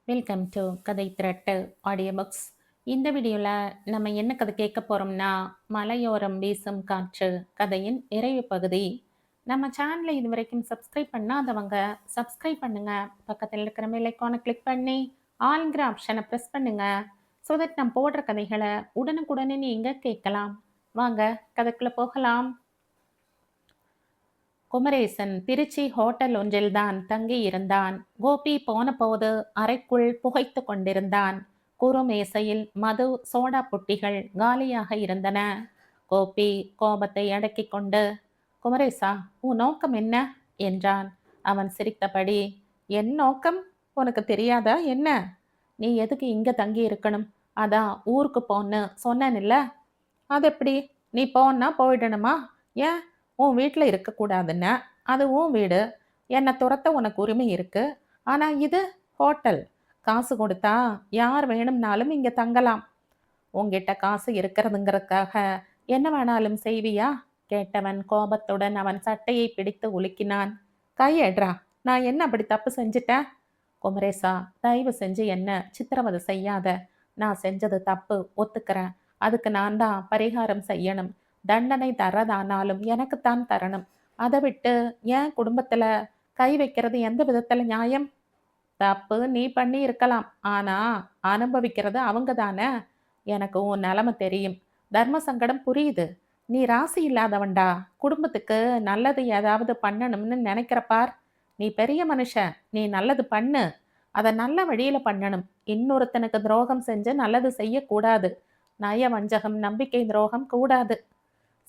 Welcome to கதை திரட்டு audio books. இந்த வீடியோவில் நம்ம என்ன கதை கேட்க போகிறோம்னா, மலையோரம் வீசும் காற்று கதையின் நிறைவு பகுதி. நம்ம சேனலை இது வரைக்கும் சப்ஸ்கிரைப் பண்ணாதவங்க சப்ஸ்கிரைப் பண்ணுங்க. பக்கத்தில் இருக்கிற பெல் ஐக்கானை கிளிக் பண்ணி ஆல்ங்கிற ஆப்ஷனை ப்ரெஸ் பண்ணுங்க. ஸோ தட் நம்ம போடுற கதைகளை உடனுக்குடனே நீங்கள் கேட்கலாம். வாங்க கதைக்குள்ளே போகலாம். குமரேசன் திருச்சி ஹோட்டல் ஒன்றில்தான் தங்கியிருந்தான். கோபி போனபோது அறைக்குள் புகைத்து கொண்டிருந்தான். குறுமேசையில் மது சோடா புட்டிகள் காலியாக இருந்தன. கோபி கோபத்தை அடக்கிக் கொண்டு, குமரேசா, உன் நோக்கம் என்ன என்றான். அவன் சிரித்தபடி, என் நோக்கம் உனக்கு தெரியாதா என்ன? நீ எதுக்கு இங்க தங்கி இருக்கணும்? அதான் ஊருக்கு போன்னு சொன்னேன்ல. அது எப்படி? நீ போன்னா போயிடணுமா? ஏன் உன் வீட்டில் இருக்கக்கூடாதுன்னா? அது உன் வீடு. என்னை துரத்த உனக்கு உரிமை இருக்கு. ஆனா இது ஹோட்டல். காசு கொடுத்தா யார் வேணும்னாலும் இங்க தங்கலாம். உன்கிட்ட காசு இருக்கிறதுங்கிறதுக்காக என்ன வேணாலும் செய்வியா? கேட்டவன் கோபத்துடன் அவன் சட்டையை பிடித்து உலுக்கினான். கையேட்றா, நான் என்ன அப்படி தப்பு செஞ்சிட்டேன்? குமரேசா, தயவு செஞ்சு என்ன சித்திரவதை செய்யாத. நான் செஞ்சது தப்பு, ஒத்துக்கிறேன். அதுக்கு நான் தான் பரிகாரம் செய்யணும். தண்டனை தர்றதானாலும் எனக்குத்தான் தரணும். அதை விட்டு என் குடும்பத்துல கை வைக்கிறது எந்த விதத்துல நியாயம்? தப்பு நீ பண்ணி இருக்கலாம். ஆனா அனுபவிக்கிறது அவங்க தானே. எனக்கு உன் நிலைமை தெரியும். தர்ம சங்கடம் புரியுது. நீ ராசி இல்லாதவன்டா. குடும்பத்துக்கு நல்லது ஏதாவது பண்ணணும்னு நினைக்கிற பார். நீ பெரிய மனுஷன். நீ நல்லது பண்ணு. அதை நல்ல வழியில பண்ணணும். இன்னொருத்தனுக்கு துரோகம் செஞ்சு நல்லது செய்யக்கூடாது. நய வஞ்சகம், நம்பிக்கை துரோகம் கூடாது.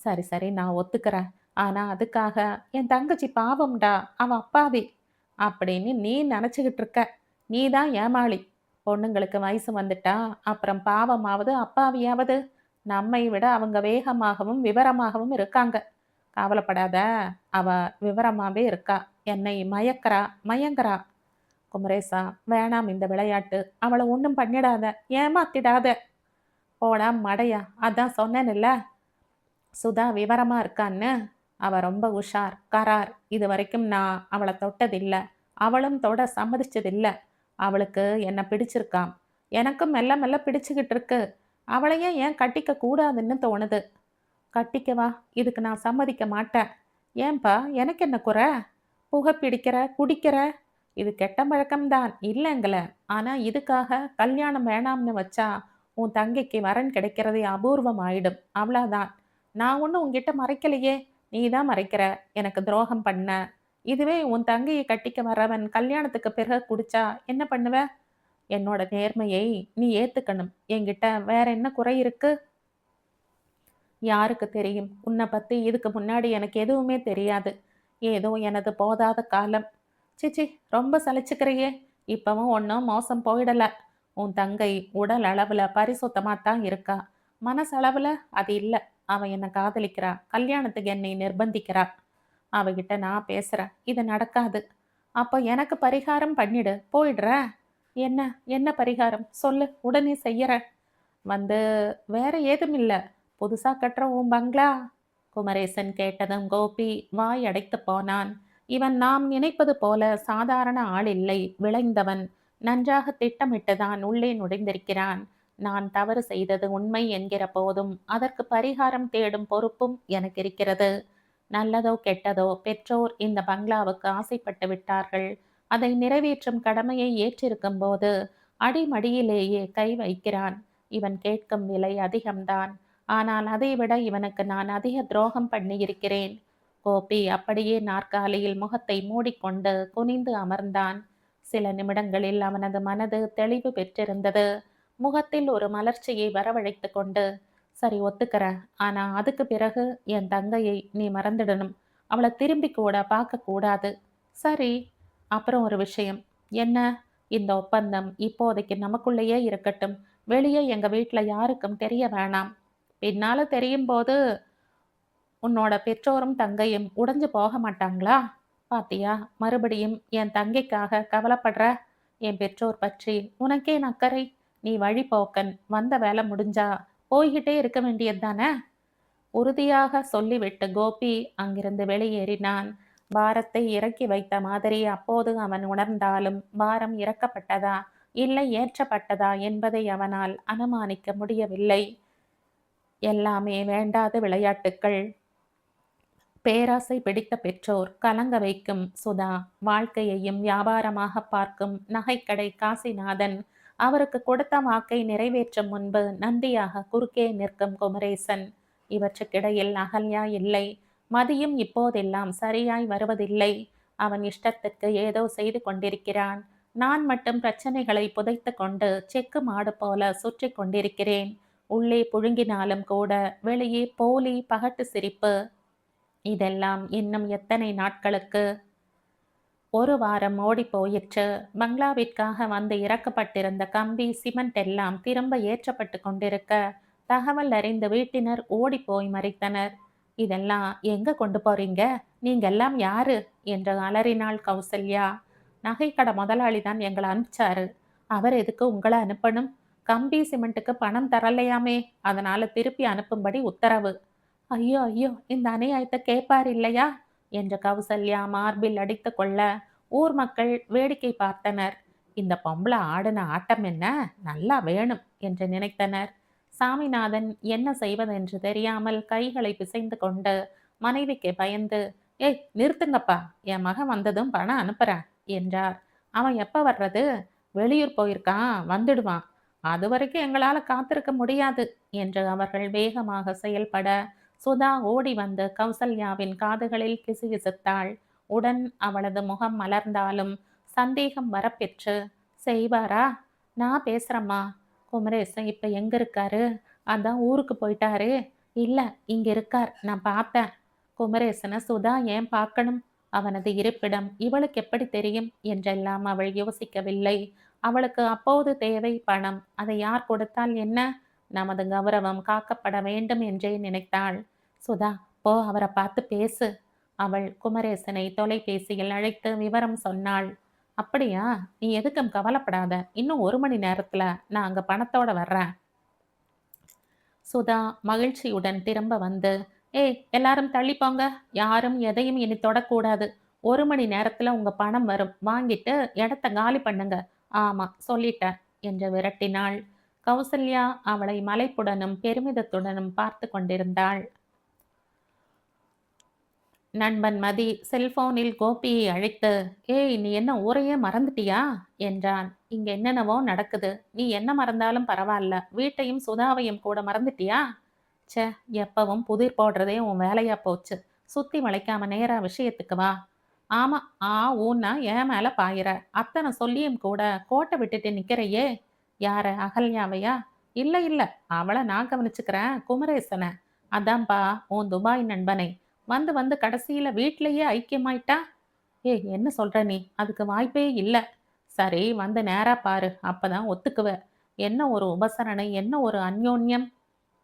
சரி சரி, நான் ஒத்துக்கிறேன். ஆனா அதுக்காக என் தங்கச்சி பாவம்டா, அவ அப்பாவி அப்படின்னு நீ நினச்சிக்கிட்டு இருக்க. நீ தான் ஏமாளி. பொண்ணுங்களுக்கு வயசு வந்துட்டா அப்புறம் பாவமாவது அப்பாவியாவது நம்மை விட அவங்க வேகமாகவும் விவரமாகவும் இருக்காங்க. கவலைப்படாத, அவ விவரமாவே இருக்கா. என்னை மயக்கறா மயங்கறா. குமரேசா, வேணாம் இந்த விளையாட்டு. அவளை ஒன்றும் பண்ணிடாத, ஏமாத்திடாத. போடா மடையா, அதான் சொன்னேன்ல சுதா விவரமா இருக்கான்னு. அவ ரொம்ப உஷார், கரார். இது வரைக்கும் நான் அவளை தொட்டதில்ல. அவளும் தொட சம்மதிச்சதில்ல. அவளுக்கு என்ன பிடிச்சிருக்காம். எனக்கும் மெல்ல மெல்ல பிடிச்சுக்கிட்டு இருக்கு. அவளையே ஏன் கட்டிக்க கூடாதுன்னு தோணுது. கட்டிக்கவா? இதுக்கு நான் சம்மதிக்க மாட்டேன். ஏன்பா, எனக்கு என்ன குறை? புகை பிடிக்கிற, குடிக்கிற, இது கெட்ட பழக்கம்தான் இல்லைங்கள. ஆனா இதுக்காக கல்யாணம் வேணாம்னு வச்சா உன் தங்கைக்கு வரன் கிடைக்கிறதே அபூர்வம் ஆயிடும். அவ்வளோதான். நான் ஒன்றும் உன்கிட்ட மறைக்கலையே. நீ தான் மறைக்கிற. எனக்கு துரோகம் பண்ண. இதுவே உன் தங்கையை கட்டிக்க வரவன் கல்யாணத்துக்கு பிறகு குடிச்சா என்ன பண்ணுவ? என்னோட நேர்மையை நீ ஏத்துக்கணும். என்கிட்ட வேற என்ன குறை இருக்கு? யாருக்கு தெரியும்? உன்னை பத்தி இதுக்கு முன்னாடி எனக்கு எதுவுமே தெரியாது. ஏதோ எனது போதாத காலம். சிச்சி, ரொம்ப சலிச்சுக்கிறையே. இப்பவும் ஒன்றும் மோசம் போயிடல. உன் தங்கை உடல் அளவுல பரிசுத்தமா தான் இருக்கா. மனசளவுல அது இல்ல. அவ என்னை காதலிக்கிறா. கல்யாணத்துக்கு என்னை நிர்பந்திக்கிறா. அவகிட்ட நான் பேசுறேன். இது நடக்காது. அப்போ எனக்கு பரிகாரம் பண்ணிடு. போயிடுற. என்ன என்ன பரிகாரம் சொல்லு, உடனே செய்யறேன். வந்து வேற ஏதும் இல்ல. புதுசா கட்டுற உன் பங்களா? குமரேசன் கேட்டதும் கோபி வாய் அடைத்து போனான். இவன் நாம் நினைப்பது போல சாதாரண ஆள் இல்லை, விளைந்தவன். நன்றாக திட்டமிட்டுதான் உள்ளே நுழைந்திருக்கிறான். நான் தவறு செய்தது உண்மை என்கிற போதும் அதற்கு பரிகாரம் தேடும் பொறுப்பும் எனக்கு இருக்கிறது. நல்லதோ கெட்டதோ பெற்றோர் இந்த பங்களாவுக்கு ஆசைப்பட்டு விட்டார்கள். அதை நிறைவேற்றும் கடமையை ஏற்றிருக்கும் போது அடிமடியிலேயே கை வைக்கிறான். இவன் கேட்கும் விலை அதிகம்தான். ஆனால் அதைவிட இவனுக்கு நான் அதிக துரோகம் பண்ணியிருக்கிறேன். கோபி அப்படியே நாற்காலியில் முகத்தை மூடிக்கொண்டு குனிந்து அமர்ந்தான். சில நிமிடங்களில் அவனது மனது தெளிவு பெற்றிருந்தது. முகத்தில் ஒரு மலர்ச்சியை வரவழைத்து கொண்டு, சரி ஒத்துக்கிறேன். ஆனா அதுக்கு பிறகு என் தங்கையை நீ மறந்துடணும். அவளை திரும்பி கூட பார்க்க கூடாது. சரி. அப்புறம் ஒரு விஷயம். என்ன? இந்த ஒப்பந்தம் இப்போதைக்கு நமக்குள்ளேயே இருக்கட்டும். வெளியே எங்க வீட்ல யாருக்கும் தெரிய வேணாம். பின்னால தெரியும் போது உன்னோட பெற்றோரும் தங்கையும் உடைஞ்சு போக மாட்டாங்களா? பாத்தியா, மறுபடியும் என் தங்கைக்காக கவலைப்படுற? என் பெற்றோர் பற்றி உனக்கேன் அக்கறை? நீ வழிபோக்கன். வந்த வேலை முடிஞ்சா போய்கிட்டே இருக்க வேண்டியது தானே? உறுதியாக சொல்லிவிட்டு கோபி அங்கிருந்து வெளியேறினான். பாரத்தை இறக்கி வைத்த மாதிரி அப்போது அவன் உணர்ந்தாலும் பாரம் இறக்கப்பட்டதா இல்லை ஏற்றப்பட்டதா என்பதை அவனால் அனுமானிக்க முடியவில்லை. எல்லாமே வேண்டாத விளையாட்டுக்கள். பேராசை பிடித்த பெற்றோர், கலங்க வைக்கும் சுதா, வாழ்க்கையையும் வியாபாரமாக பார்க்கும் நகைக்கடை காசிநாதன், அவருக்கு கொடுத்த வாக்கை நிறைவேற்றும் முன்பு நந்தியாக குறுக்கே நிற்கும் குமரேசன். இவற்றுக்கிடையில் அகல்யா இல்லை. மதியும் இப்போதெல்லாம் சரியாய் வருவதில்லை. அவன் இஷ்டத்துக்கு ஏதோ செய்து கொண்டிருக்கிறான். நான் மட்டும் பிரச்சனைகளை புதைத்து கொண்டு செக்கு மாடு போல சுற்றி கொண்டிருக்கிறேன். உள்ளே புழுங்கினாலும் கூட வெளியே போலி பகட்டு சிரிப்பு. இதெல்லாம் இன்னும் எத்தனை நாட்களுக்கு? ஒரு வாரம் ஓடி போயிற்று. பங்களாவிற்காக வந்து இறக்கப்பட்டிருந்த கம்பி சிமெண்ட் எல்லாம் திரும்ப ஏற்றப்பட்டு கொண்டிருக்க தகவல் அறிந்த வீட்டினர் ஓடி போய் மறைத்தனர். இதெல்லாம் எங்க கொண்டு போறீங்க? நீங்கெல்லாம் யாரு? என்று அலறினாள் கௌசல்யா. நகைக்கடை முதலாளி தான் எங்களை அனுப்பிச்சாரு. அவர் எதுக்கு உங்களை அனுப்பணும்? கம்பி சிமெண்ட்டுக்கு பணம் தரலையாமே, அதனால திருப்பி அனுப்பும்படி உத்தரவு. ஐயோ ஐயோ, இந்த அநியாயத்தை கேட்பார் இல்லையா என்று கௌசல்யா மார்பில் அடித்து கொள்ள ஊர் மக்கள் வேடிக்கை பார்த்தனர். இந்த பொம்பளை ஆடின ஆட்டம் என்ன, நல்லா வேணும் என்று நினைத்தனர். சாமிநாதன் என்ன செய்வதென்று தெரியாமல் கைகளை பிசைந்து கொண்டு மனைவிக்கு பயந்து, ஏய் நிறுத்துங்கப்பா, என் மகன் வந்ததும் பணம் அனுப்புறேன் என்றார். அவன் எப்ப வர்றது? வெளியூர் போயிருக்கான், வந்துடுவான். அது வரைக்கும் எங்களால காத்திருக்க முடியாது என்று அவர்கள் வேகமாக செயல்பட சுதா ஓடி வந்து கௌசல்யாவின் காதுகளில் கிசுகிசுத்தாள். உடன் அவளது முகம் மலர்ந்தாலும் சந்தேகம் வரப்பெற்று, செய்வாரா? நான் பேசுறேம்மா. குமரேசன் இப்ப எங்க இருக்காரு? அதான் ஊருக்கு போயிட்டாரு. இல்ல, இங்க இருக்கார், நான் பார்த்தேன். குமரேசனை சுதா ஏன் பார்க்கணும்? அவனது இருப்பிடம் இவளுக்கு எப்படி தெரியும் என்றெல்லாம் அவள் யோசிக்கவில்லை. அவளுக்கு அப்போது தேவை பணம். அதை யார் கொடுத்தால் என்ன? நமது கௌரவம் காக்கப்பட வேண்டும் என்றே நினைத்தாள். சுதா, போ அவரை பார்த்து பேசு. அவள் குமரேசனை தொலைபேசியில் அழைத்து விவரம் சொன்னாள். அப்படியா? நீ எதுக்கும் கவலைப்படாத. இன்னும் 1 மணி நேரத்துல நான் அங்க பணத்தோட வர்றேன். சுதா மகிழ்ச்சியுடன் திரும்ப வந்து, ஏய் எல்லாரும் தள்ளிப்போங்க, யாரும் எதையும் இனி தொடக்கூடாது. 1 மணி நேரத்துல உங்க பணம் வரும், வாங்கிட்டு இடத்த காலி பண்ணுங்க. ஆமா சொல்லிட்டேன் என்று விரட்டினாள். கௌசல்யா அவளை மலைப்புடனும் பெருமிதத்துடனும் பார்த்து கொண்டிருந்தாள். நண்பன் மதி செல்போனில் கோபியை அழைத்து, ஏய் நீ என்ன ஊரையே மறந்துட்டியா என்றான். இங்க என்னென்னவோ நடக்குது, நீ என்ன மறந்தாலும் பரவாயில்ல, வீட்டையும் சுதாவையும் கூட மறந்துட்டியா? ச்சே, எப்பவும் புதிர் போடுறதே உன் வேலையா போச்சு. சுத்தி வளைக்காம நேரா விஷயத்துக்கு வா. ஆமா, ஊன்னா என் மேல பாயிர. அத்தனை சொல்லியும் கூட கோட்டை விட்டுட்டு நிக்கிறையே. யார, அகல்யாவையா? இல்ல இல்ல, அவளை நான் கவனிச்சுக்கிறேன், குமரேசனை. அதான்பா உன் துபாய் நண்பனை. வந்து வந்து கடைசியில வீட்லயே ஐக்கியமாயிட்டா. ஏய் என்ன சொல்ற நீ? அதுக்கு வாய்ப்பே இல்ல. சரி வந்து நேரா பாரு, அப்பதான் ஒத்துக்குவ. என்ன ஒரு உபசரணை, என்ன ஒரு அந்யோன்யம்.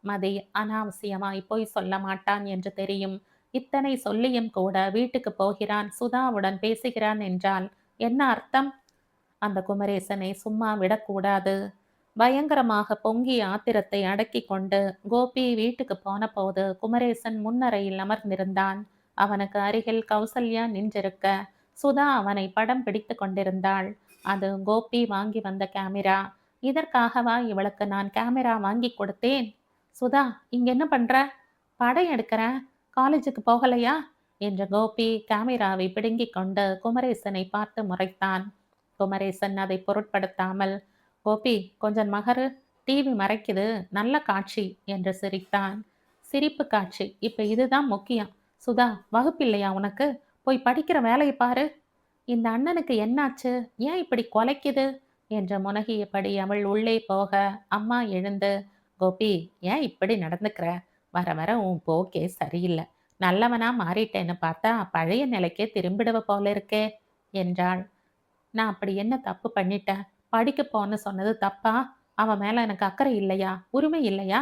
மதி அனாவசியமாய் பொய் சொல்ல மாட்டான் என்று தெரியும். இத்தனை சொல்லியும் கூட வீட்டுக்கு போகிறான், சுதாவுடன் பேசுகிறான் என்றால் என்ன அர்த்தம்? அந்த குமரேசனை சும்மா விடக்கூடாது. பயங்கரமாக பொங்கிய ஆத்திரத்தை அடக்கி கொண்டு கோபி வீட்டுக்கு போன போது குமரேசன் முன்னறையில் அமர்ந்திருந்தான். அவனுக்கு அருகில் கௌசல்யா நின்றிருக்க சுதா அவனை படம் பிடித்து கொண்டிருந்தாள். அது கோபி வாங்கி வந்த கேமரா. இதற்காகவா இவளுக்கு நான் கேமரா வாங்கி கொடுத்தேன்? சுதா, இங்க என்ன பண்ற? படம் எடுக்கிறேன். காலேஜுக்கு போகலையா என்ற கோபி கேமராவை பிடுங்கிக் கொண்டு குமரேசனை பார்த்து முறைத்தான். குமரேசன் அதை பொருட்படுத்தாமல், கோபி கொஞ்சம் மகரு, டிவி மறைக்குது, நல்ல காட்சி என்று சிரித்தான். சிரிப்பு காட்சி, இப்ப இதுதான் முக்கியம். சுதா, வகுப்பில்லையா உனக்கு? போய் படிக்கிற வேலையை பாரு. இந்த அண்ணனுக்கு என்னாச்சு? ஏன் இப்படி கொலைக்குது என்று முனகியபடி அவள் உள்ளே போக அம்மா எழுந்து, கோபி ஏன் இப்படி நடந்துக்கிற? வர வர உன் போக்கே சரியில்லை. நல்லவனா மாறிட்டேன்னு பார்த்தா பழைய நிலைக்கே திரும்பிடுவ போல இருக்கே என்றாள். நான் அப்படி என்ன தப்பு பண்ணிட்டேன்? படிக்க போன்னு சொன்னது தப்பா? அவன் மேல எனக்கு அக்கறை இல்லையா? உரிமை இல்லையா?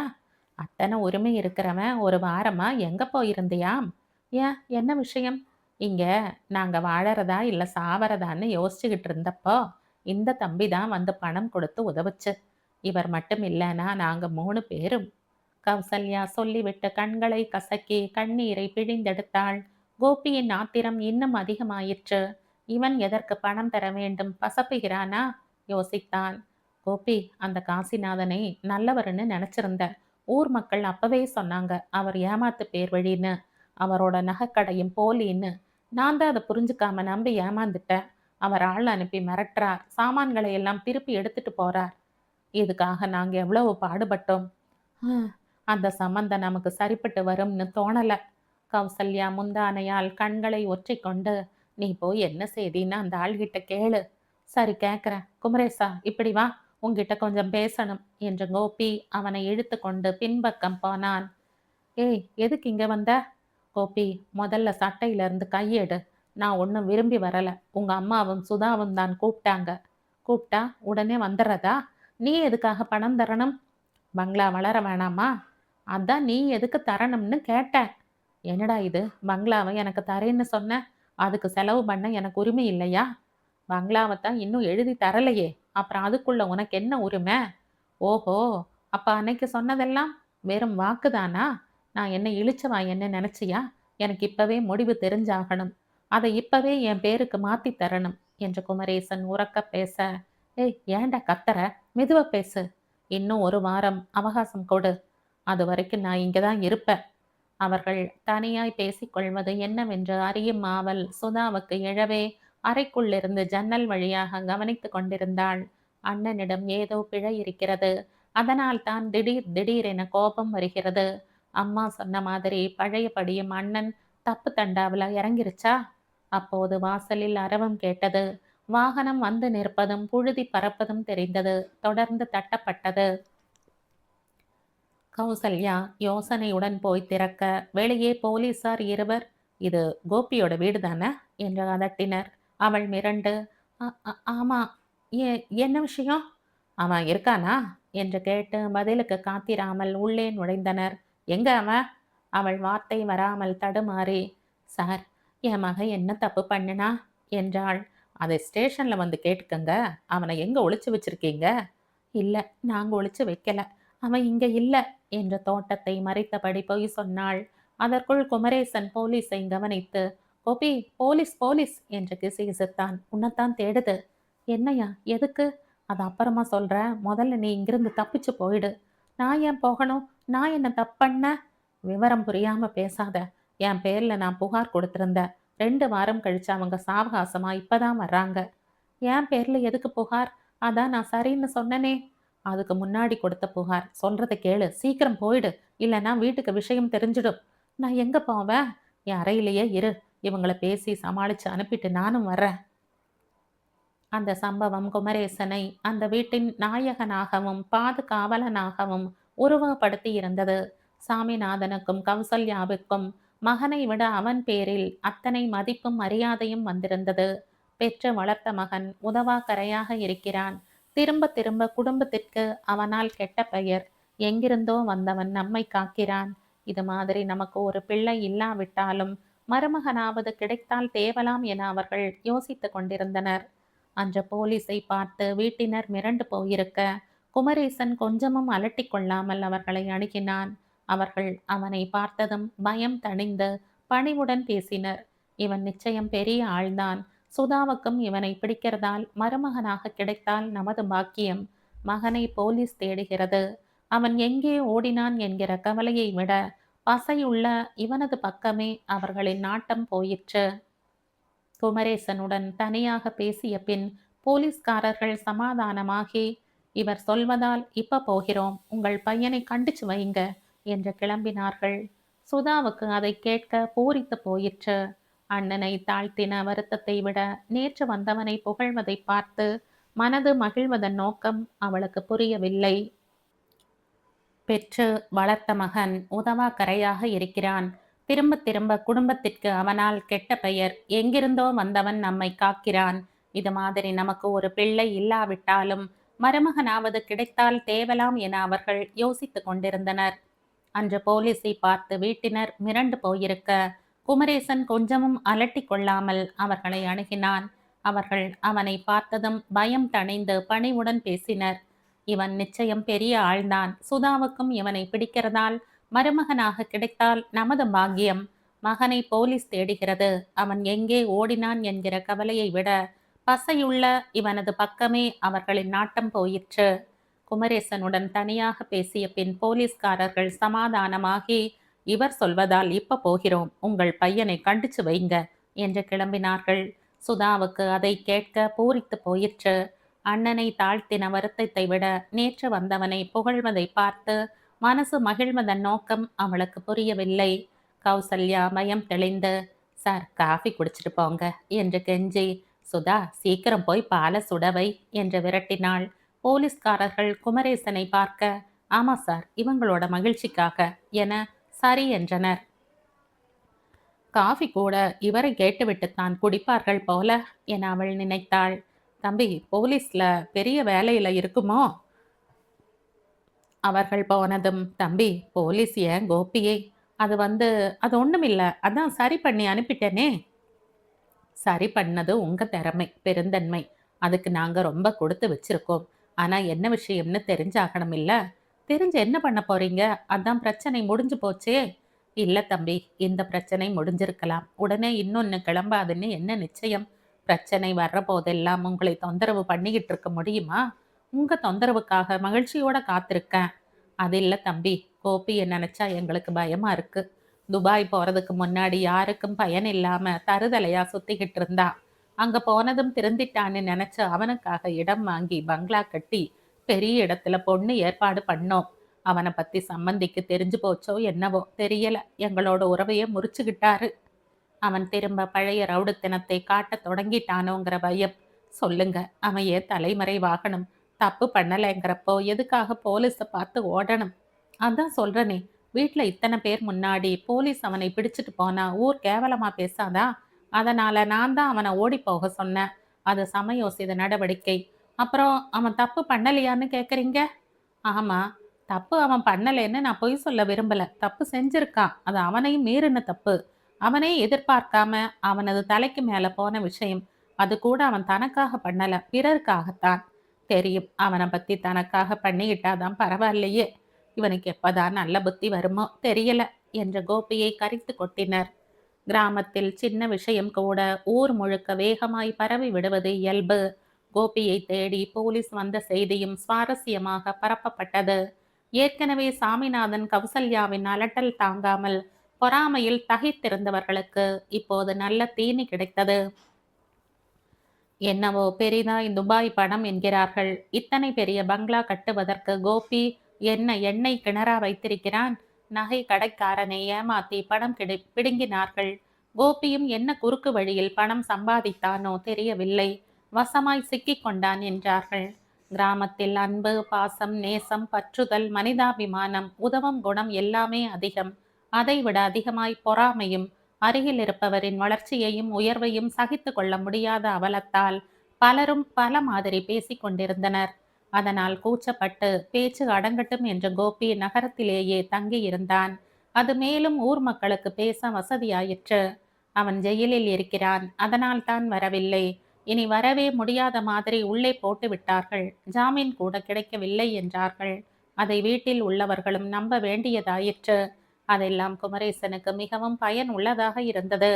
அத்தனை உரிமை இருக்கிறவன் ஒரு வாரமா எங்க போயிருந்தியாம்? ஏன் என்ன விஷயம்? இங்க நாங்க வாழறதா இல்ல சாவறதான்னு யோசிச்சுக்கிட்டு இருந்தப்போ இந்த தம்பி தான் வந்து பணம் கொடுத்து உதவுச்சு. இவர் மட்டும் இல்லைன்னா நாங்க 3 பேரும். கௌசல்யா சொல்லிவிட்டு கண்களை கசக்கி கண்ணீரை பிழிந்தெடுத்தாள். கோபியின் ஆத்திரம் இன்னும் அதிகமாயிற்று. இவன் எதற்கு பணம் தர வேண்டும்? பசப்புகிறானா? யோசித்தான். கோபி, அந்த காசிநாதனை நல்லவர்னு நினைச்சிருந்த. ஊர் மக்கள் அப்பவே சொன்னாங்க அவர் ஏமாத்து பேர் வழின்னு, அவரோட நகைக்கடையும் போலின்னு. நான் தான் அதை புரிஞ்சுக்காம நம்பி ஏமாந்துட்டேன். அவர் ஆள் அனுப்பி மிரட்டுறார், சாமான்களை எல்லாம் திருப்பி எடுத்துட்டு போறார். இதுக்காக நாங்க எவ்வளவு பாடுபட்டோம். ஹம், அந்த சம்பந்தம் நமக்கு சரிப்பட்டு வரும்னு தோணல. கௌசல்யா முந்தானையால் கண்களை ஒற்றிக்கொண்டு, நீ போய் என்ன செய்தின்னு அந்த ஆள்கிட்ட கேளு. சரி, கேட்குறேன். குமரேசா, இப்படி வா, உன்கிட்ட கொஞ்சம் பேசணும் என்று கோபி அவனை இழுத்து கொண்டு பின்பக்கம் போனான். ஏய், எதுக்கு இங்க வந்த? கோபி, முதல்ல சட்டையில இருந்து கையெடு. நான் ஒன்றும் விரும்பி வரல. உங்க அம்மாவும் சுதாவும் தான் கூப்பிட்டாங்க. கூப்பிட்டா உடனே வந்துடுறதா? நீ எதுக்காக பணம் தரணும்? பங்களா வளர வேணாமா? அதான் நீ எதுக்கு தரணும்னு கேட்டேன். என்னடா இது, பங்களாவை எனக்கு தரேன்னு சொன்ன, அதுக்கு செலவு பண்ண எனக்கு உரிமை இல்லையா? பங்களாவை தான் இன்னும் எழுதி தரலையே, அப்புறம் அதுக்குள்ள உனக்கு என்ன உரிமை? ஓஹோ, அப்ப அன்னைக்கு சொன்னதெல்லாம் வெறும் வாக்குதானா? நான் என்ன இழிச்சவா என்ன நினைச்சியா? எனக்கு இப்பவே முடிவு தெரிஞ்சாகணும். அதை இப்பவே என் பேருக்கு மாத்தி தரணும் என்று குமரேசன் உரக்க பேச, ஏய், ஏன்டா கத்தற? மெதுவா பேசு. இன்னும் ஒரு வாரம் அவகாசம் கொடு. அது வரைக்கும் நான் இங்கதான் இருப்பேன். அவர்கள் தனியாய் பேசிக்கொள்வது என்னவென்று அறியும் ஆவல் சுதாவுக்கு எழவே அறைக்குள்ளிருந்து ஜன்னல் வழியாக கவனித்துக் கொண்டிருந்தாள். அண்ணனிடம் ஏதோ பிழை இருக்கிறது. அதனால் தான் திடீர் திடீரென கோபம் வருகிறது. அம்மா சொன்ன மாதிரி பழையபடியும் அண்ணன் தப்பு தண்டாவில் இறங்கிருச்சா? அப்போது வாசலில் அரவம் கேட்டது. வாகனம் வந்து நிற்பதும் புழுதி பறப்பதும் தெரிந்தது. தொடர்ந்து தட்டப்பட்டது. கௌசல்யா யோசனையுடன் போய் திறக்க, வெளியே போலீசார் இருவர், இது கோபியோட வீடு தானே என்று அதட்டினர். அவள் மிரண்டு, ஆமா, என்ன விஷயம்? அவன் இருக்கானா என்று கேட்டு பதிலுக்கு காத்திராமல் உள்ளே நுழைந்தனர். எங்க அவன்? அவள் வார்த்தை வராமல் தடுமாறி, சார், என் மகன் என்ன தப்பு பண்ணுனா என்றாள். அதை ஸ்டேஷன்ல வந்து கேட்டுக்கங்க. அவனை எங்க ஒளிச்சு வச்சிருக்கீங்க? இல்ல, நாங்க ஒளிச்சு வைக்கல. அவன் இங்க இல்ல என்ற தோட்டத்தை மறைத்தபடி பொய் சொன்னாள். அதற்குள் குமரேசன் போலீஸை கவனித்து, கோபி, போலீஸ் போலீஸ் என்று கிசுகிசுத்தான். உன்னைத்தான் தேடுது. என்னையா, எதுக்கு? அது அப்புறமா சொல்ற. முதல்ல நீ இங்கிருந்து தப்பிச்சு போயிடு. நான் ஏன் போகணும்? நான் என்ன தப்பண்ண? விவரம் புரியாம பேசாத. என் பேர்ல நான் புகார் கொடுத்திருந்தேன். 2 வாரம் கழிச்சு அவங்க சாவகாசமா இப்பதான் வர்றாங்க. என் பேர்ல எதுக்கு புகார்? அதான் நான் சரின்னு சொன்னனே. அதுக்கு முன்னாடி கொடுத்த புகார். சொல்றத கேளு, சீக்கிரம் போயிடு, இல்லைன்னா வீட்டுக்கு விஷயம் தெரிஞ்சிடும். நான் எங்க போவேன்? என் அறையிலேயே இரு. இவங்களை பேசி சமாளிச்சு அனுப்பிட்டு நானும் வர்றேன். அந்த சம்பவம் குமரேசனை அந்த வீட்டின் நாயகனாகவும் பாதுகாவலனாகவும் உருவகப்படுத்தி இருந்தது. சாமிநாதனுக்கும் கௌசல்யாவுக்கும் மகனை விட அவன் பேரில் அத்தனை மதிப்பும் மரியாதையும் வந்திருந்தது. பெற்று வளர்த்த மகன் உதவாக்கரையாக இருக்கிறான். திரும்ப திரும்ப குடும்பத்திற்கு அவனால் கெட்ட பெயர். எங்கிருந்தோ வந்தவன் நம்மை காக்கிறான். இது மாதிரி நமக்கு ஒரு பிள்ளை இல்லாவிட்டாலும் மருமகனாவது கிடைத்தால் தேவலாம் என அவர்கள் யோசித்துக் கொண்டிருந்தனர். அன்று போலீஸை பார்த்து வீட்டினர் மிரண்டு போயிருக்க, குமரேசன் கொஞ்சமும் அலட்டி கொள்ளாமல் அவர்களை அணுகினான். அவர்கள் அவனை பார்த்ததும் பயம் தணிந்து பணிவுடன் பேசினர். இவன் நிச்சயம் பெரிய ஆள்தான். சுதாவுக்கும் இவனை பிடிக்கிறதால் மருமகனாக கிடைத்தால் நமது பாக்கியம். மகனை போலீஸ் தேடுகிறது. அவன் எங்கே ஓடினான் என்கிற கவலையை விட பசையுள்ள இவனது பக்கமே அவர்களின் நாட்டம் போயிற்று. குமரேசனுடன் தனியாக பேசிய பின் போலீஸ்காரர்கள் சமாதானமாகி, இவர் சொல்வதால் இப்ப போகிறோம், உங்கள் பையனை கண்டிச்சு வைங்க என்று கிளம்பினார்கள். சுதாவுக்கு அதை கேட்க பூரித்து போயிற்று. அண்ணனை தாழ்த்தின வருத்தத்தை விட நேற்று வந்தவனை புகழ்வதை பார்த்து மனது மகிழ்வதன் நோக்கம் அவளுக்கு புரியவில்லை. பெற்று வளர்த்த மகன் உதவாக்கரையாக இருக்கிறான். திரும்ப திரும்ப குடும்பத்திற்கு அவனால் கெட்ட பெயர். எங்கிருந்தோ வந்தவன் நம்மை காக்கிறான். இது மாதிரி நமக்கு ஒரு பிள்ளை இல்லாவிட்டாலும் மருமகனாவது கிடைத்தால் தேவலாம் என அவர்கள் யோசித்துக் கொண்டிருந்தனர். அன்று போலீஸை பார்த்து வீட்டினர் மிரண்டு போயிருக்க, குமரேசன் கொஞ்சமும் அலட்டி கொள்ளாமல் அவர்களை அணுகினான். அவர்கள் அவனை பார்த்ததும் பயம் தணிந்து பணிவுடன் பேசினர். இவன் நிச்சயம் பெரிய ஆள்தான். சுதாவுக்கும் இவனை பிடிக்கிறதால் மருமகனாக கிடைத்தால் நமது பாக்கியம். மகனை போலீஸ் தேடுகிறது. அவன் எங்கே ஓடினான் என்கிற கவலையை விட பசையுள்ள இவனது பக்கமே அவர்களின் நாட்டம் போயிற்று. குமரேசனுடன் தனியாக பேசிய பின் போலீஸ்காரர்கள் சமாதானமாகி, இவர் சொல்வதால் இப்ப போகிறோம், உங்கள் பையனை கண்டிச்சு வைங்க என்று கிளம்பினார்கள். சுதாவுக்கு அதை கேட்க பூரித்து போயிற்று. அண்ணனை தாழ்த்தின வருத்தத்தை விட நேற்று வந்தவனை புகழ்வதை பார்த்து மனசு மகிழ்வதன் நோக்கம் அவளுக்கு புரியவில்லை. கௌசல்யா மயம் தெளிந்து, சார் காஃபி குடிச்சிட்டு போங்க என்று கெஞ்சி, சுதா சீக்கிரம் போய் பாலை சுடவை என்று விரட்டினாள். போலீஸ்காரர்கள் குமரேசனை பார்க்க, ஆமா சார், இவங்களோட மகிழ்ச்சிக்காக என சரி என்றனர். காஃபி கூட இவரை கேட்டுவிட்டுத்தான் குடிப்பார்கள் போல என அவள் நினைத்தாள். தம்பி போலீஸ்ல பெரிய வேலையில இருக்குமோ? அவர்கள் போனதும், தம்பி போலீஸ் ஏன் கோபியே, அது ஒண்ணுமில்ல, அதான் சரி பண்ணி அனுப்பிட்டேனே. சரி பண்ணது உங்க திறமை, பெருந்தன்மை, அதுக்கு நாங்க ரொம்ப கொடுத்து வச்சிருக்கோம். ஆனா என்ன விஷயம்னு தெரிஞ்சாகணும் இல்ல? தெரிஞ்சு என்ன பண்ண போறீங்க? அதான் பிரச்சனை முடிஞ்சு போச்சே. இல்ல தம்பி, இந்த பிரச்சனை முடிஞ்சிருக்கலாம், உடனே இன்னொன்னு கிளம்பாதுன்னு என்ன நிச்சயம்? பிரச்சனை வர்ற போதெல்லாம் உங்களை தொந்தரவு பண்ணிக்கிட்டு இருக்க முடியுமா? உங்க தொந்தரவுக்காக மகிழ்ச்சியோட காத்திருக்கேன். அது இல்ல தம்பி, கோபியை நினைச்சா எங்களுக்கு பயமா இருக்கு. துபாய் போறதுக்கு முன்னாடி யாருக்கும் பயன் இல்லாம தருதலையா சுத்திக்கிட்டு இருந்தான். அங்க போனதும் திருந்திட்டான்னு நினைச்சு அவனுக்காக இடம் வாங்கி பங்களா கட்டி பெரிய இடத்துல பொண்ணு ஏற்பாடு பண்ணோம். அவனை பத்தி சம்பந்திக்கு தெரிஞ்சு போச்சோ என்னவோ தெரியல, எங்களோட உறவையே முறிச்சுக்கிட்டாரு. அவன் திரும்ப பழைய ரவுடித்தனத்தை காட்டத் தொடங்கிட்டானோங்கிற பயம். சொல்லுங்க, அவன் ஏன் தலைமறைவாகணும்? தப்பு பண்ணலைங்கிறப்போ எதுக்காக போலீஸை பார்த்து ஓடணும்? அதான் சொல்றனே, வீட்டில் இத்தனை பேர் முன்னாடி போலீஸ் அவனை பிடிச்சிட்டு போனா ஊர் கேவலமா பேசாதா? அதனால நான் தான் அவனை ஓடி போக சொன்னேன். அது சமயோசித நடவடிக்கை. அப்புறம் அவன் தப்பு பண்ணலையான்னு கேட்குறீங்க? ஆமா, தப்பு அவன் பண்ணலைன்னு நான் பொய் சொல்ல விரும்பல. தப்பு செஞ்சிருக்கான், அது அவனையும் மீறின தப்பு. அவனே எதிர்பார்க்காம அவனது தலைக்கு மேல போன விஷயம். அது கூட அவன் தனக்காக பண்ணல, பிறருக்காகத்தான். தெரியும், அவனை பத்தி தனக்காக பண்ணிக்கிட்டாதான் பரவாயில்லையே. இவனுக்கு எப்பதான் நல்ல புத்தி வருமோ தெரியல என்ற கோபியை கரித்து கொட்டினர். கிராமத்தில் சின்ன விஷயம் கூட ஊர் முழுக்க வேகமாய் பரவி விடுவது இயல்பு. கோபியை தேடி போலீஸ் வந்த செய்தியும் சுவாரஸ்யமாக பரப்பப்பட்டது. ஏற்கனவே சாமிநாதன் கௌசல்யாவின் அலட்டல் தாங்காமல் பொறாமையில் தகைத்திருந்தவர்களுக்கு இப்போது நல்ல தீனி கிடைத்தது. என்னவோ பெரிதாய் துபாய் பணம் என்கிறார்கள். இத்தனை பெரிய பங்களா கட்டுவதற்கு கோபி என்ன எண்ணெய் கிணறா வைத்திருக்கிறான்? நகை கடைக்காரனை ஏமாத்தி பணம் பிடுங்கினார்கள். கோபியும் என்ன குறுக்கு வழியில் பணம் சம்பாதித்தானோ தெரியவில்லை, வசமாய் சிக்கிக் கொண்டான் என்றார்கள். கிராமத்தில் அன்பு, பாசம், நேசம், பற்றுதல், மனிதாபிமானம், உதவும் குணம் எல்லாமே அதிகம். அதைவிட அதிகமாய் பொறாமையும், அருகில் இருப்பவரின் வளர்ச்சியையும் உயர்வையும் சகித்து கொள்ள முடியாத அவலத்தால் பலரும் பல மாதிரி பேசிக் கொண்டிருந்தனர். அதனால் கூச்சப்பட்டு பேச்சு அடங்கட்டும் என்று கோபி நகரத்திலேயே தங்கியிருந்தான். அது மேலும் ஊர் மக்களுக்கு பேச வசதியாயிற்று. அவன் ஜெயிலில் இருக்கிறான், அதனால் தான் வரவில்லை. இனி வரவே முடியாத மாதிரி உள்ளே போட்டு விட்டார்கள். ஜாமீன் கூட கிடைக்கவில்லை என்றார்கள். அதை வீட்டில் உள்ளவர்களும் நம்ப வேண்டியதாயிற்று. அதெல்லாம் குமரேசனுக்கு மிகவும் பயன் உள்ளதாக இருந்தது.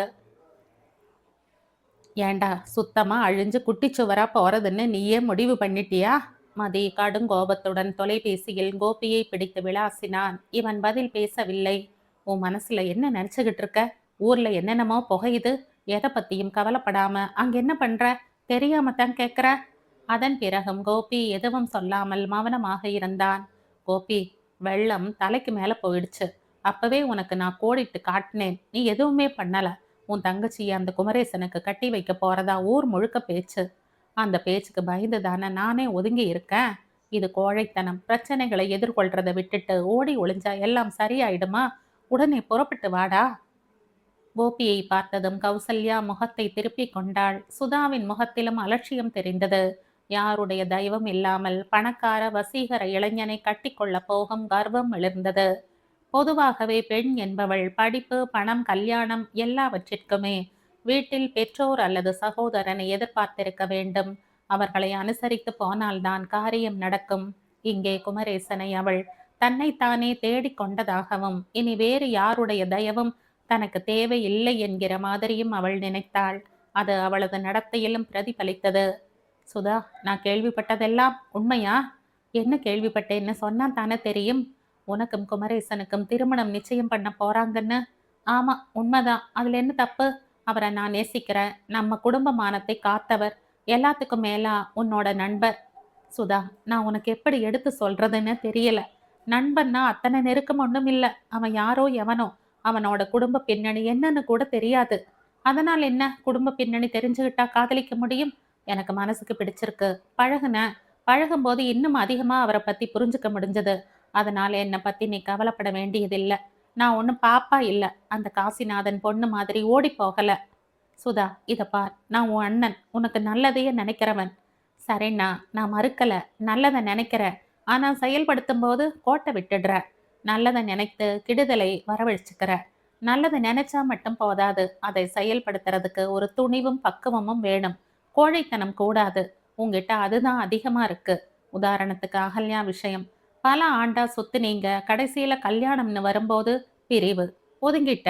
ஏண்டா, சுத்தமா அழிஞ்சு குட்டிச்சுவரா போறதுன்னு நீயே முடிவு பண்ணிட்டியா? மதி கடுங்கோபத்துடன் தொலைபேசியில் கோபியை பிடித்து விளாசினான். இவன் பதில் பேசவில்லை. உன் மனசுல என்ன நினைச்சுகிட்டு இருக்க? ஊர்ல என்னென்னமோ புகையுது, எதை பத்தியும் கவலைப்படாம அங்க என்ன பண்ற? தெரியாம தான் கேட்குற. அதன் பிறகும் கோபி எதுவும் சொல்லாமல் மௌனமாக இருந்தான். கோபி, வெள்ளம் தலைக்கு மேல போயிடுச்சு. அப்பவே உனக்கு நான் கோடிட்டு காட்டினேன், நீ எதுவுமே பண்ணல. உன் தங்கச்சியை அந்த குமரேசனுக்கு கட்டி வைக்க போறதா ஊர் முழுக்க பேச்சு. அந்த பேச்சுக்கு பயந்து தானே நானே ஒதுங்கி இருக்கேன். இது கோழைத்தனம். பிரச்சனைகளை எதிர்கொள்றதை விட்டுட்டு ஓடி ஒளிஞ்சா எல்லாம் சரியாயிடுமா? உடனே புறப்பட்டு வாடா. கோபியை பார்த்ததும் கௌசல்யா முகத்தை திருப்பிக் கொண்டாள். சுதாவின் முகத்திலும் அலட்சியம் தெரிந்தது. யாருடைய தெய்வம் இல்லாமல் பணக்கார வசீகர இளைஞனை கட்டிக்கொள்ள போகும் கர்வம் எழுந்தது. பொதுவாகவே பெண் என்பவள் படிப்பு, பணம், கல்யாணம் எல்லாவற்றிற்குமே வீட்டில் பெற்றோர் அல்லது சகோதரனை எதிர்பார்த்திருக்க வேண்டும். அவர்களை அனுசரித்து போனால்தான் காரியம் நடக்கும். இங்கே குமரேசனை அவள் தன்னைத்தானே தேடிக்கொண்டதாகவும் இனி வேறு யாருடைய தயவும் தனக்கு தேவையில்லை என்கிற மாதிரியும் அவள் நினைத்தாள். அது அவளது நடத்தையிலும் பிரதிபலித்தது. சுதா, நான் கேள்விப்பட்டதெல்லாம் உண்மையா? என்ன கேள்விப்பட்டேன்னு சொன்னா தானே தெரியும். உனக்கும் குமரேசனுக்கும் திருமணம் நிச்சயம் பண்ண போறாங்கன்னு. ஆமா, உண்மைதான். அதுல என்ன தப்பு? அவரை நான் நேசிக்கிறேன். நம்ம குடும்ப மானத்தை காத்தவர். எல்லாத்துக்கும் மேலா உன்னோட நண்பர். சுதா, நான் உனக்கு எப்படி எடுத்து சொல்றதுன்னு தெரியல. நண்பன்னா அத்தனை நெருக்கம் ஒண்ணும் இல்ல. அவன் யாரோ எவனோ. அவனோட குடும்ப பின்னணி என்னன்னு கூட தெரியாது. அதனால என்ன? குடும்ப பின்னணி தெரிஞ்சுக்கிட்டா காதலிக்க முடியும்? எனக்கு மனசுக்கு பிடிச்சிருக்கு. பழகுனேன். பழகும்போது இன்னும் அதிகமா அவரை பத்தி புரிஞ்சுக்க முடிஞ்சது. அதனால என்னை பத்தி நீ கவலைப்பட வேண்டியதில்ல. நான் ஒண்ணும் பாப்பா இல்ல. அந்த காசிநாதன் பொண்ணு மாதிரி ஓடி போகல. சுதா, இத பார். நான் உன் அண்ணன். உனக்கு நல்லதையே நினைக்கிறவன். சரிண்ணா, நான் மறுக்கல. நல்லத நினைக்கிறேன். ஆனா செயல்படுத்தும்போது கோட்டை விட்டுடுற. நல்லத நினைத்து கெடுதலை வரவழைச்சுக்கிற. நல்லத நினைச்சா மட்டும் போதாது. அதை செயல்படுத்துறதுக்கு ஒரு துணிவும் பக்குவமும் வேணும். கோழைத்தனம் கூடாது. உன்கிட்ட அதுதான் அதிகமா இருக்கு. உதாரணத்துக்கு அகல்யா விஷயம். பல ஆண்டா சுத்துனீங்க. கடைசியில கல்யாணம்னு வரும்போது பிரிவு. ஒதுங்கிட்ட.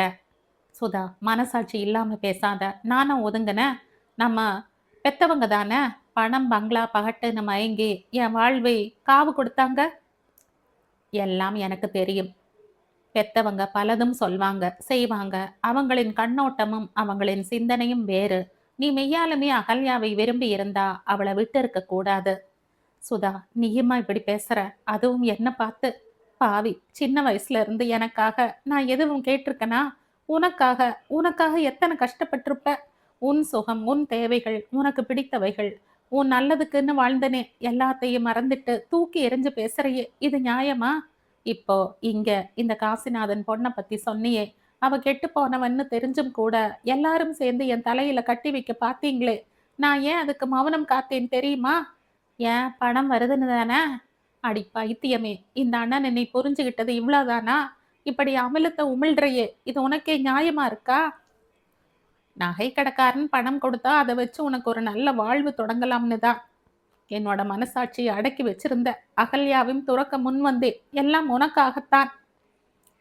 சுதா, மனசாட்சி இல்லாம பேசாத. நானும் ஒதுங்கினேன். நம்ம பெத்தவங்க தானே. பணம், பங்களா, பகட்டுன்னு மயங்கி என் வாழ்வை காவு கொடுத்தாங்க. எல்லாம் எனக்கு தெரியும். பெத்தவங்க பலதும் சொல்வாங்க, செய்வாங்க. அவங்களின் கண்ணோட்டமும் அவங்களின் சிந்தனையும் வேறு. நீ மெய்யாலுமே அகல்யாவை விரும்பி இருந்தா அவளை விட்டு இருக்க கூடாது. சுதா, நீயுமா இப்படி பேசுற? அதுவும் என்ன பார்த்து? பாவி, சின்ன வயசுல இருந்து எனக்காக நான் எதுவும் கேட்டிருக்கனா? உனக்காக உனக்காக எத்தனை கஷ்டப்பட்டிருப்ப. உன் சுகம், உன் தேவைகள், உனக்கு பிடித்தவைகள், உன் நல்லதுக்குன்னு வாழ்ந்தனே, எல்லாத்தையும் மறந்துட்டு தூக்கி எறிஞ்சு பேசுறியே, இது நியாயமா? இப்போ இங்க இந்த காசிநாதன் பொண்ணை பத்தி சொன்னியே, அவ கெட்டு போனவன்னு தெரிஞ்சும் கூட எல்லாரும் சேர்ந்து என் தலையில கட்டி வைக்க பார்த்தீங்களே, நான் ஏன் அதுக்கு மௌனம் காத்தேன் தெரியுமா? ஏன் பணம் வருதுன்னு தானே? அடி பைத்தியமே! இந்த அண்ணனை நீ புரிஞ்சுகிட்டது இவ்வளவுதானா? இப்படி அமிலத்த உமிழ்றியே, இது உனக்கே நியாயமா இருக்கா? நகை கடைக்காரன் பணம் கொடுத்தா அதை வச்சு உனக்கு ஒரு நல்ல வாழ்வு தொடங்கலாம்னு தான் என்னோட மனசாட்சியை அடக்கி வச்சிருந்த. அகல்யாவையும் துறக்க முன் வந்தேன். எல்லாம் உனக்காகத்தான்.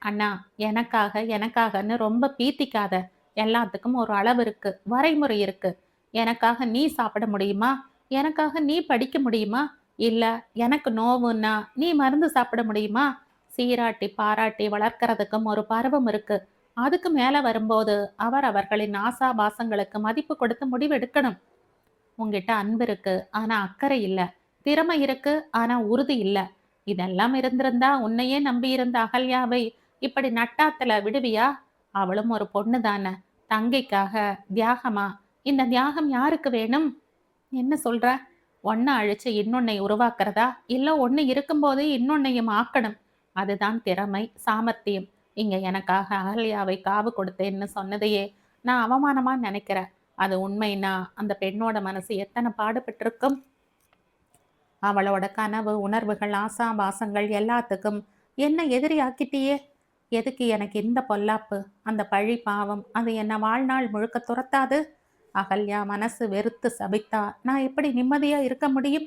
அண்ணா, எனக்காக எனக்காகன்னு ரொம்ப பீத்திக்காத. எல்லாத்துக்கும் ஒரு அளவு இருக்கு, வரைமுறை இருக்கு. எனக்காக நீ சாப்பிட முடியுமா? எனக்காக நீ படிக்க முடியுமா? இல்ல, எனக்கு நோவுன்னா நீ மருந்து சாப்பிட முடியுமா? சீராட்டி பாராட்டி வளர்க்கறதுக்கும் ஒரு பருவம் இருக்கு. அதுக்கு மேல வரும்போது அவர்களின் ஆசாபாசங்களுக்கு மதிப்பு கொடுத்து முடிவெடுக்கணும். உன்கிட்ட அன்பு இருக்கு, ஆனா அக்கறை இல்ல. திறமை இருக்கு, ஆனா உறுதி இல்ல. இதெல்லாம் இருந்திருந்தா உன்னையே நம்பியிருந்த அகல்யாவை இப்படி நட்டாத்துல விடுவியா? அவளும் ஒரு பொண்ணு தானே. தங்கைக்காக தியாகமா? இந்த தியாகம் யாருக்கு வேணும்? என்ன சொல்ற? ஒன்ன அழிச்சு இன்னொன்னை உருவாக்குறதா? இல்ல ஒண்ணு இருக்கும்போதே இன்னொன்னையும் ஆக்கணும். அதுதான் திறமை, சாமர்த்தியம். இங்க எனக்காக அகல்யாவை காவு கொடுத்தேன்னு சொன்னதையே நான் அவமானமா நினைக்கிறேன். அது உண்மைன்னா அந்த பெண்ணோட மனசு எத்தனை பாடுபட்டிருக்கும். அவளோட கனவு, உணர்வுகள், ஆசாபாசங்கள் எல்லாத்துக்கும் என்ன எதிரி ஆக்கிட்டியே. எதுக்கு எனக்கு இந்த பொல்லாப்பு? அந்த பழி பாவம் அது என்ன வாழ்நாள் முழுக்க துரத்தாது? அகல்யா மனசு வெறுத்து சபித்தா நான் எப்படி நிம்மதியா இருக்க முடியும்?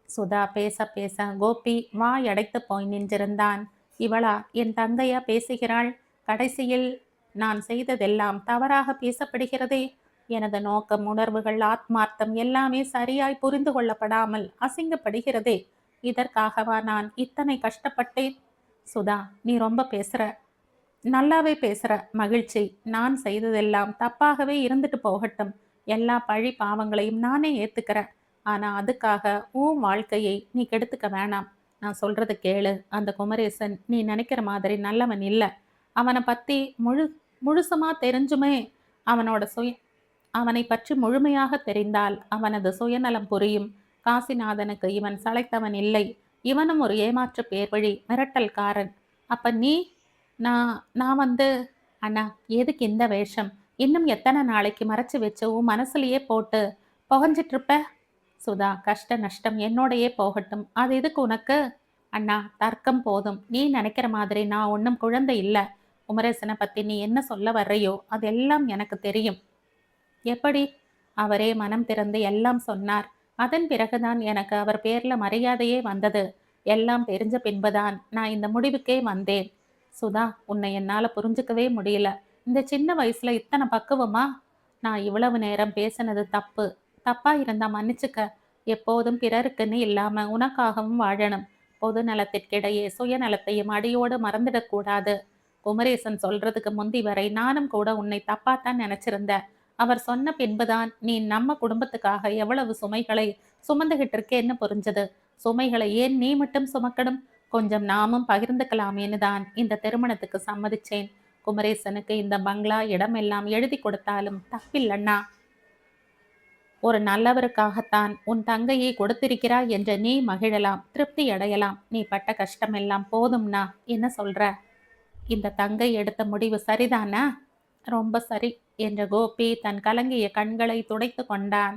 சுதா பேச பேச கோபி வாய் அடைத்து போய் நின்றிருந்தான். இவளா என் தங்கையா பேசுகிறாள்? கடைசியில் நான் செய்ததெல்லாம் தவறாக பேசப்படுகிறதே. எனது நோக்கம், உணர்வுகள், ஆத்மார்த்தம் எல்லாமே சரியாய் புரிந்து கொள்ளப்படாமல் அசிங்கப்படுகிறதே. இதற்காகவா நான் இத்தனை கஷ்டப்பட்டேன்? சுதா, நீ ரொம்ப பேசுற. நல்லாவே பேசுற. மகிழ்ச்சி. நான் செய்ததெல்லாம் தப்பாகவே இருந்துட்டு போகட்டும். எல்லா பழி பாவங்களையும் நானே ஏத்துக்கிறேன். ஆனா அதுக்காக உன் வாழ்க்கையை நீ கெடுத்துக்க வேணாம். நான் சொல்றது கேளு. அந்த குமரேசன் நீ நினைக்கிற மாதிரி நல்லவன் இல்ல. அவனை பத்தி முழுசுமா தெரிஞ்சுமே அவனோட அவனை பற்றி முழுமையாக தெரிந்தால் அவனது சுயநலம் புரியும். காசிநாதனுக்கு இவன் சளைத்தவன் இல்லை. இவனும் ஒரு ஏமாற்று பேர்வழி மிரட்டல்காரன். அப்ப நீ? நான் நான் வந்து அண்ணா, எதுக்கு இந்த வேஷம்? இன்னும் எத்தனை நாளைக்கு மறைச்சு வச்சு உன் மனசுலயே போட்டு புகஞ்சிட்டு இருப்ப? சுதா, கஷ்ட நஷ்டம் என்னோடையே போகட்டும். அது எதுக்கு உனக்கு? அண்ணா, தர்க்கம் போதும். நீ நினைக்கிற மாதிரி நான் ஒன்றும் குழந்தை இல்லை. குமரேசனை பத்தி நீ என்ன சொல்ல வர்றையோ அதெல்லாம் எனக்கு தெரியும். எப்படி? அவரே மனம் திறந்து எல்லாம் சொன்னார். அதன் பிறகுதான் எனக்கு அவர் பேர்ல மரியாதையே வந்தது. எல்லாம் தெரிஞ்ச பின்புதான் நான் இந்த முடிவுக்கே வந்தேன். சுதா, உன்னை என்னால புரிஞ்சுக்கவே முடியல. இந்த சின்ன வயசுல இத்தனை பக்குவமா? நான் இவ்வளவு நேரம் பேசினது தப்பு. தப்பா இருந்தா மன்னிச்சுக்க. எப்போதும் பிறருக்குன்னு இல்லாம உனக்காகவும் வாழணும். பொது நலத்திற்கிடையே சுயநலத்தையும் அடியோடு மறந்துடக்கூடாது. குமரேசன் சொல்றதுக்கு முந்தி வரை நானும் கூட உன்னை தப்பாத்தான் நினைச்சிருந்தேன். அவர் சொன்ன பின்புதான் நீ நம்ம குடும்பத்துக்காக எவ்வளவு சுமைகளை சுமந்துகிட்டு இருக்கேன்னு புரிஞ்சது. சுமைகளை ஏன் நீ மட்டும் சுமக்கணும்? கொஞ்சம் நாமும் பகிர்ந்துக்கலாமேன்னு தான் இந்த திருமணத்துக்கு சம்மதிச்சேன். குமரேசனுக்கு இந்த பங்களா இடம் எல்லாம் எழுதி கொடுத்தாலும் தப்பில்லண்ணா. ஒரு நல்லவருக்காகத்தான் உன் தங்கையை கொடுத்திருக்கிறாய் என்று நீ மகிழலாம், திருப்தி அடையலாம். நீ பட்ட கஷ்டமெல்லாம் போதும்னா. என்ன சொல்ற? இந்த தங்கை எடுத்த முடிவு சரிதானா? ரொம்ப சரி என்ற கோபி தன் கலங்கிய கண்களை துடைத்து கொண்டான்.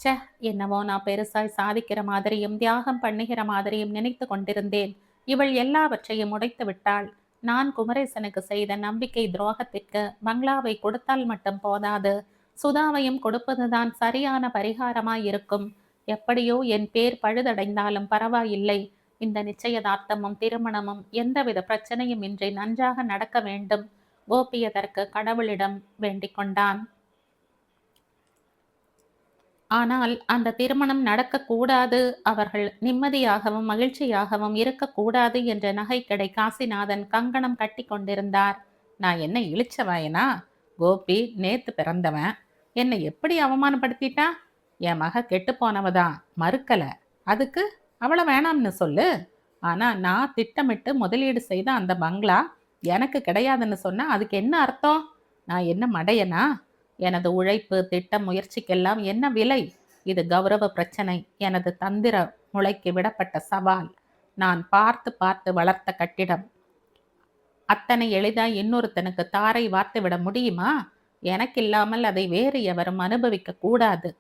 ச்சே, என்னவோ நான் பெருசாய் சாதிக்கிற மாதிரியும் தியாகம் பண்ணுகிற மாதிரியும் நினைத்து கொண்டிருந்தேன். இவள் எல்லாவற்றையும் உடைத்து விட்டாள். நான் குமரேசனுக்கு செய்த நம்பிக்கை துரோகத்திற்கு பங்களாவை கொடுத்தால் மட்டும் போதாது, சுதாவையும் கொடுப்பதுதான் சரியான பரிகாரமாயிருக்கும். எப்படியோ என் பேர் பழுதடைந்தாலும் பரவாயில்லை. இந்த நிச்சயதார்த்தமும் திருமணமும் எந்தவித பிரச்சனையும் இன்றி நன்றாக நடக்க வேண்டும். கோபி அதற்கு கடவுளிடம் வேண்டிக் கொண்டான். ஆனால் அந்த திருமணம் நடக்கக்கூடாது, அவர்கள் நிம்மதியாகவும் மகிழ்ச்சியாகவும் இருக்கக்கூடாது என்ற நகைக்கடை காசிநாதன் கங்கணம் கட்டி கொண்டிருந்தார். நான் என்ன இழிச்சவாயனா? கோபி நேத்து பிறந்தவன். என்னை எப்படி அவமானப்படுத்திட்டா? என் மக கெட்டு போனவதான், மறுக்கல. அதுக்கு அவளை வேணாம்னு சொல்லு. ஆனா நான் திட்டமிட்டு முதலீடு செய்த அந்த பங்களா எனக்கு கிடையாதுன்னு சொன்னா அதுக்கு என்ன அர்த்தம்? நான் என்ன மடையனா? எனது உழைப்பு திட்டம் முயற்சிக்கெல்லாம் என்ன விலை? இது கௌரவ பிரச்சனை, எனது தந்திர முளைக்கு விடப்பட்ட சவால், நான் பார்த்து பார்த்து வளர்த்த கட்டிடம். அத்தனை எளிதாய் இன்னொருத்தனுக்கு தாரை வார்த்து விட முடியுமா? எனக்கில்லாமல் அதை வேறு எவரும் அனுபவிக்க கூடாது.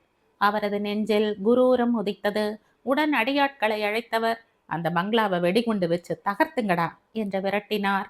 அவரது நெஞ்சில் குரூரம் உதித்தது. உடன் அடியாட்களை அழைத்தவர், அந்த பங்களாவை வெடிகுண்டு வச்சு தகர்த்துங்கடா என்று விரட்டினார்.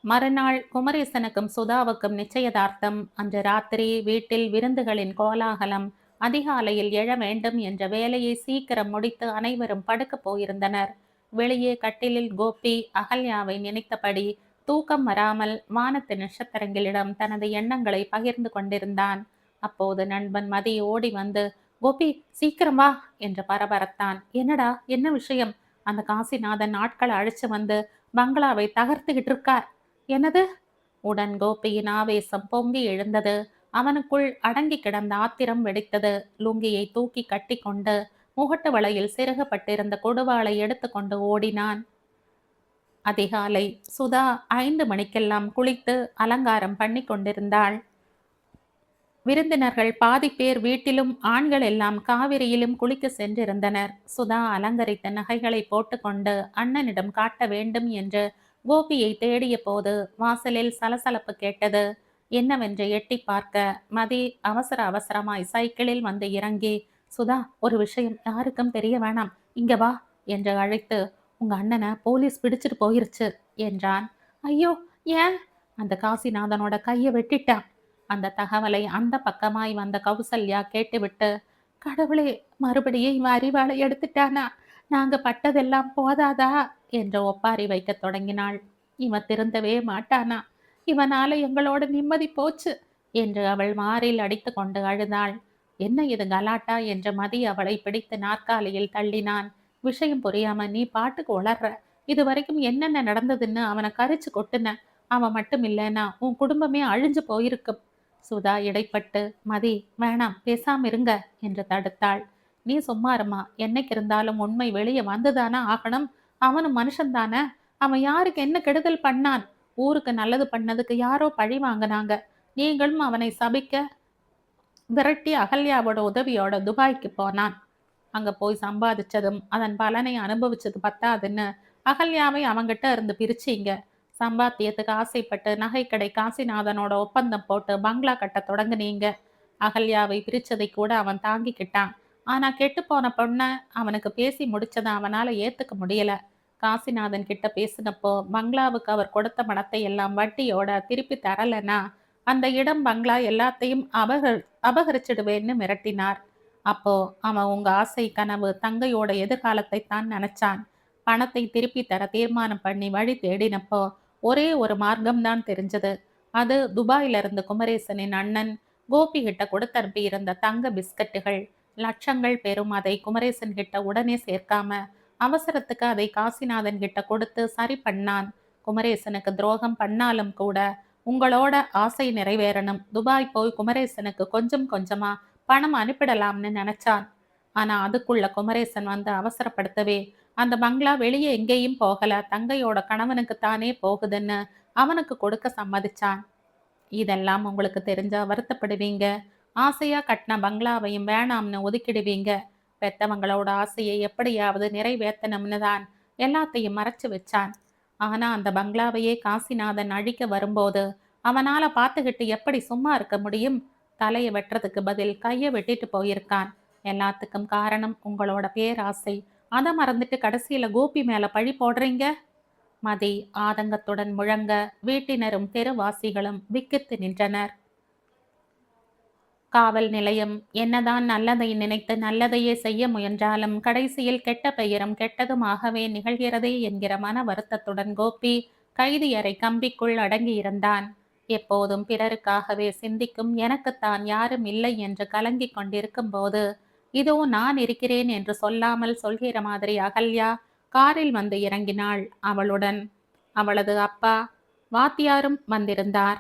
மறுநாள் குமரேசனுக்கும் சுதாவுக்கும் நிச்சயதார்த்தம். அன்று ராத்திரி வீட்டில் விருந்துகளின் கோலாகலம். அதிகாலையில் எழ வேண்டும் என்ற வேலையை சீக்கிரம் முடித்து அனைவரும் படுக்க போயிருந்தனர். வெளியே கட்டிலில் கோபி அகல்யாவை நினைத்தபடி தூக்கம் வராமல் வானத்து நட்சத்திரங்களிடம் தனது எண்ணங்களை பகிர்ந்து கொண்டிருந்தான். அப்போது நண்பன் மதி ஓடி வந்து, கோபி சீக்கிரம் வா என்று பரபரத்தான். என்னடா, என்ன விஷயம்? அந்த காசிநாதன் ஆட்களை அழைச்சு வந்து பங்களாவை தகர்த்துக்கிட்டு இருக்கார். என்னது? உடன் கோபியின் ஆவேசம் பொங்கி எழுந்தது. அவனுக்குள் அடங்கி கிடந்த ஆத்திரம் வெடித்தது. லுங்கியை தூக்கி கட்டி கொண்டு முகட்டு வளையில் சிறுகப்பட்டிருந்த கொடுவாளை எடுத்துக்கொண்டு ஓடினான். அதிகாலை சுதா 5 மணிக்கெல்லாம் குளித்து அலங்காரம் பண்ணி கொண்டிருந்தாள். விருந்தினர்கள் பாதி பேர் வீட்டிலும் ஆண்கள் எல்லாம் காவிரியிலும் குளிக்க சென்றிருந்தனர். சுதா அலங்கரித்த நகைகளை போட்டுக்கொண்டு அண்ணனிடம் காட்ட வேண்டும் என்று கோபியை தேடிய போது வாசலில் சலசலப்பு கேட்டது. என்னவென்று எட்டி பார்க்க மதி அவசர அவசரமாய் சைக்கிளில் வந்து இறங்கி, சுதா, ஒரு விஷயம் யாருக்கும் தெரிய வேணாம், இங்க வா என்று அழைத்து, உங்க அண்ணனை போலீஸ் பிடிச்சிட்டு போயிருச்சு என்றான். ஐயோ, ஏன்? அந்த காசிநாதனோட கையை வெட்டிட்டான். அந்த தகவலை அந்த பக்கமாய் வந்த கௌசல்யா கேட்டுவிட்டு, கடவுளே, மறுபடியும் இவன் அறிவாளை எடுத்துட்டானா? நாங்க பட்டதெல்லாம் போதாதா என்று ஒப்பாரி வைக்க தொடங்கினாள். இவன் திருந்தவே மாட்டானா? இவனால எங்களோட நிம்மதி போச்சு என்று அவள் மாரில் அடித்து கொண்டு அழுதாள். என்ன இது கலாட்டா என்று மதி அவளை பிடித்து நாற்காலியில் தள்ளினான். விஷயம் புரியாம நீ பாட்டுக்கு உளர்ற. இது வரைக்கும் என்னென்ன நடந்ததுன்னு அவனை கரிச்சு கொட்டுன. அவன் மட்டும் இல்லைன்னா உன் குடும்பமே அழிஞ்சு போயிருக்கும். சுதா இடைப்பட்டு, மதி வேணாம், பேசாம இருங்க என்று தடுத்தாள். நீ சும்மா இருமா, என்னைக்கு இருந்தாலும் உண்மை வெளியே வந்துதானே ஆகணும். அவனும் மனுஷன்தானே. அவன் யாருக்கு என்ன கெடுதல் பண்ணான்? ஊருக்கு நல்லது பண்ணதுக்கு யாரோ பழி வாங்கினாங்க. நீங்களும் அவனை சபிக்க விரட்டி அகல்யாவோட உதவியோட துபாய்க்கு போனான். அங்க போய் சம்பாதிச்சதும் அதன் பலனை அனுபவிச்சது பத்தாதுன்னு அகல்யாவை அவங்கிட்ட இருந்து பிரிச்சிங்க. சம்பாத்தியத்துக்கு ஆசைப்பட்டு நகைக்கடை காசிநாதனோட ஒப்பந்தம் போட்டு பங்களா கட்ட தொடங்குனீங்க. அகல்யாவை பிரிச்சதை கூட அவன் தாங்கிக்கிட்டான். ஆனா கெட்டு போன பொண்ண அவனுக்கு பேசி முடிச்சதை அவனால ஏத்துக்க முடியல. காசிநாதன் கிட்ட பேசினப்போ பங்களாவுக்கு அவர் கொடுத்த பணத்தை எல்லாம் வட்டியோட திருப்பி தரலனா அந்த இடம் பங்களா எல்லாத்தையும் அபகரிச்சிடுவேன்னு மிரட்டினார். அப்போ அவன் உங்க ஆசை கனவு தங்கையோட எதிர்காலத்தை தான் நினைச்சான். பணத்தை திருப்பி தர தீர்மானம் பண்ணி வழி தேடினப்போ ஒரே ஒரு மார்க்கம்தான் தெரிஞ்சது. அது துபாயில இருந்து குமரேசனின் அண்ணன் கோபி கிட்ட கொடுத்தனுப்பி இருந்த தங்க பிஸ்கட்டுகள் லட்சங்கள் பெறும். அதை குமரேசன் கிட்ட உடனே சேர்க்காம அவசரத்துக்கு அதை காசிநாதன் கிட்ட கொடுத்து சரி பண்ணான். குமரேசனுக்கு துரோகம் பண்ணாலும் கூட உங்களோட ஆசை நிறைவேறணும், துபாய் போய் குமரேசனுக்கு கொஞ்சம் கொஞ்சமா பணம் அனுப்பிடலாம்னு நினைச்சான். ஆனா அதுக்குள்ள குமரேசன் வந்து அவசரப்படுத்தவே அந்த பங்களா வெளியே எங்கேயும் போகல, தங்கையோட கணவனுக்கு தானே போகுதுன்னு அவனுக்கு கொடுக்க சம்மதிச்சான். இதெல்லாம் உங்களுக்கு தெரிஞ்சா வருத்தப்படுவீங்க. ஆசையா கட்டின பங்களாவையும் வேணாம்னு ஒதுக்கிடுவீங்க. பெத்தவங்களோட ஆசையை எப்படியாவது நிறைவேற்றணும்னு தான் எல்லாத்தையும் மறைச்சு வச்சான். ஆனா அந்த பங்களாவையே காசிநாதன் அழிக்க வரும்போது அவனால பார்த்துக்கிட்டு எப்படி சும்மா இருக்க முடியும்? தலையை வெட்டுறதுக்கு பதில் கையை வெட்டிட்டு போயிருக்கான். எல்லாத்துக்கும் காரணம் உங்களோட பேராசை. அதை மறந்துட்டு கடைசியில கோபி மேல பழி போடுறீங்க. மதி ஆதங்கத்துடன் முழங்க வீட்டினரும் தெருவாசிகளும் விக்கித்து நின்றனர். காவல் நிலையம் என்னதான் நல்லதை நினைத்து நல்லதையே செய்ய முயன்றாலும் கடைசியில் கெட்ட பெயரும் கெட்டதுமாகவே நிகழ்கிறதே என்கிற மன வருத்தத்துடன் கோபி கைதியறை கம்பிக்குள் அடங்கியிருந்தான். எப்போதும் பிறருக்காகவே சிந்திக்கும் எனக்குத்தான் யாரும் இல்லை என்று கலங்கிக் கொண்டிருக்கும் போது இதோ நான் இருக்கிறேன் என்று சொல்லாமல் சொல்கிற மாதிரி அகல்யா காரில் வந்து இறங்கினாள். அவளுடன் அவளது அப்பா வாத்தியாரும் வந்திருந்தார்.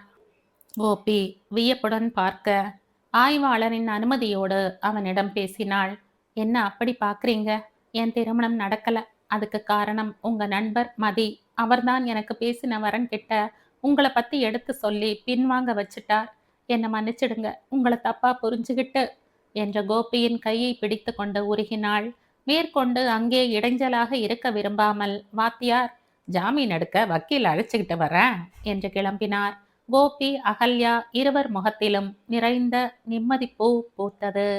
கோபி வியப்புடன் பார்க்க ஆய்வாளரின் அனுமதியோடு அவனிடம் பேசினாள். என்ன அப்படி பார்க்குறீங்க? என் திருமணம் நடக்கல. அதுக்கு காரணம் உங்க நண்பர் மதி. அவர்தான் எனக்கு பேசின வரன் கிட்ட உங்களை பத்தி எடுத்து சொல்லி பின்வாங்க வச்சுட்டார். என்னை மன்னிச்சிடுங்க, உங்களை தப்பா புரிஞ்சுகிட்டு என்ற கோபியின் கையை பிடித்து கொண்டு உருகினாள். மேற்கொண்டு அங்கே இடைஞ்சலாக இருக்க விரும்பாமல் வாத்தியார் ஜாமீன் எடுக்க வக்கீல் அழைச்சுக்கிட்டு வரேன் என்று கிளம்பினார். கோபி அகல்யா இருவர் முகத்திலும் நிறைந்த நிம்மதி பூ பூத்தது.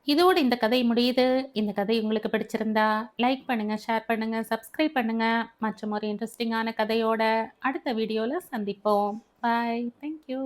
இதோடு இந்த கதை முடியுது. இந்த கதை உங்களுக்கு பிடிச்சிருந்தா லைக் பண்ணுங்க, ஷேர் பண்ணுங்க, சப்ஸ்கிரைப் பண்ணுங்க. மற்றும் ஒரு இன்ட்ரெஸ்டிங்கான கதையோட அடுத்த வீடியோல சந்திப்போம். பாய். தேங்க்யூ.